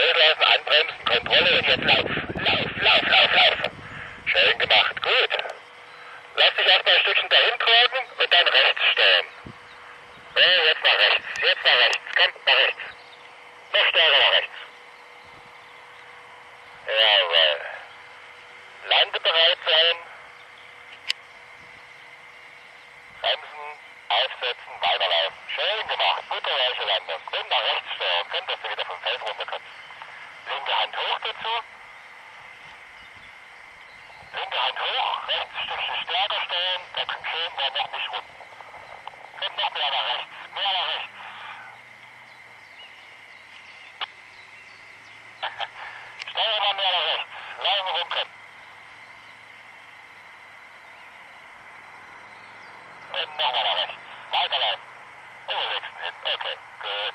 Loslassen, anbremsen, Kontrolle und jetzt lauf. Lauf. Schön gemacht, gut. Lass dich erstmal ein Stückchen dahin tragen und dann rechts steuern. So, jetzt nach rechts, kommt nach rechts. Noch stärker nach rechts. Jawohl. Landebereit sein. Bremsen, aufsetzen, weiterlaufen. Schön gemacht, butterweiche Landung. Und nach rechts steuern können, dass du wieder vom Feld runterkommst. Linke Hand hoch dazu. Linke Hand hoch, rechts ein Stückchen stärker steuern, da kommt schön der noch nicht rum. Kommt noch mehr nach rechts, Steuer immer mehr nach rechts, lange rumkommen. Und nochmal nach rechts, weiterlaufen. Überlegst hin, okay, gut.